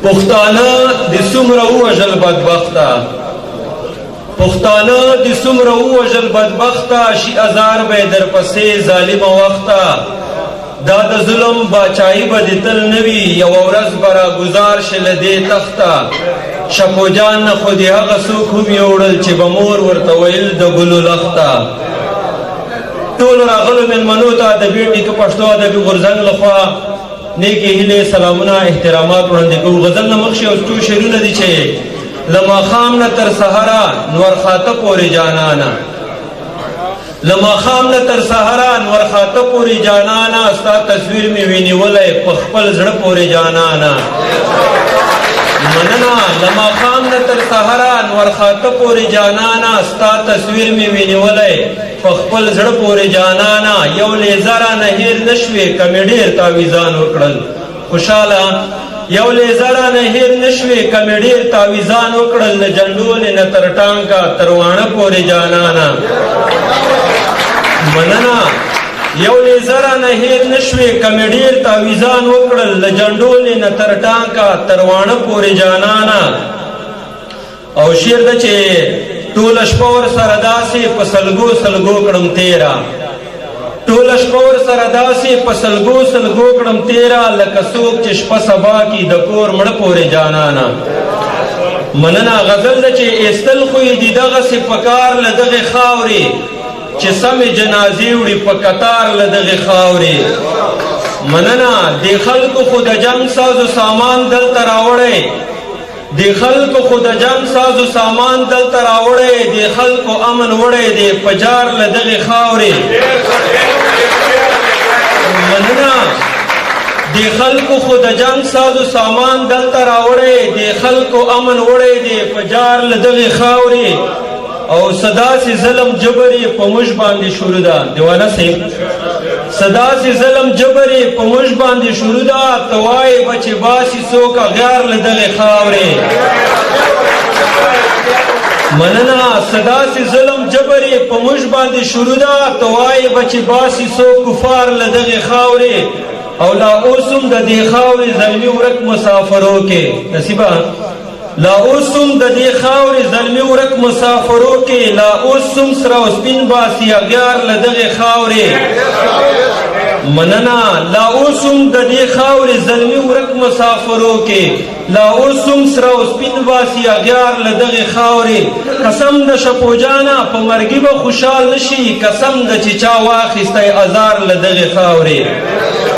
پښتانه د څومره ووژل بدبخته، پښتانه د څومره ووژل بدبخته، شي ازار به در پسې ظالمه وخته. دا د ظلم باچایي به د تل نه وي، یوه ورځ به راګزار شي له دې تخته. شپو جان نه خو د هغه څوک هم یوړل چې به مور ورته ویل د ګلو لخته. ټولو راغلو مېلمنو ته د بېټ نیکه پښتو ادبي غورځنګ لخوا نیکې هیلې، سلامونه، احترامات وړاندې کوو. غزل نه مخکې یو څو شعرونه دي چې له ماښام نه تر سهاره نور خاته پورې جانانه، له ماښام نه تر سهاره نور خاته پورې جانانه، ستا تصویر مې وینیولی په خپل زړه پورې جانانه. مننه له ماښام نه تر سهاره نور خاته پورې جانانه، ستا تصویر مې وینیولی په خپل زړه پورې جانانه. یو لیزره نه هیر نه شوې که مې ډېر تاویزان وکړل خوشحاله، یو لیزره نه هیر نه شوې که مې ډېر تاویزان وکړل، له جنډولې نه تر ټانګه تر واڼه پورې جانانه. مننه یو لیزره نه هیر نه شوې که مې ډېر تاویزان وکړل، له جنډولې نه تر ټانګه تر واڼه پورې جانانه. او شعر ده چې ټوله شپه ورسره داسې په سلګو سلګو کړم تیره، ټوله شپه ورسره داسې په سلګو سلګو کړم تیره، لکه څوک چې شپه سبا کی د کور مړه پورې جانانه. مننه غزل ده چې ایستل خو یې دي دغسې په کار له دغې خاورې، چې سمې جنازې وړي په کتار له دغې خاورې. مننه دې خلکو خو د جنګ سازو سامان دلته راوړی، دی خلکو خو د جنگ سازو سامان دلته راوړی، دی خلکو امن وړی دی په جار له دغې خاورې. مننه دی خلکو خو د جنگ سازو سامان دلته راوړی، دی خلکو امن وړی دی په جار له دغې خاورې. او صدا سي ظلم جبري په موږ باندې شروع ده، دیوانه صاحب صدا سي ظلم جبري په موږ باندې شروع ده، ته وایې به چې باسي څوک اغیار له دغې خاورې. مننه صدا سي ظلم جبري په موږ باندې شروع ده، ته وایې به چې باسي څوک کفار له دغې خاورې. او لا اوس هم د دې خاورې زلمي ورک مسافرو کې نصیبه، لا اوسم د دې خاورې زلمي ورک مسافرو کې، لا اوسم سره او سپین باسي اغیار له دغې خاورې. مننه لا اوسم د دې خاورې زلمي ورک مسافرو کې، لا اوسم سره او سپین باسي اغیار له دغې خاورې. قسم د شپو جانه په مرګي به خوشحال نشي، قسم د چې چا واخیستی ازار له دغې خاورې.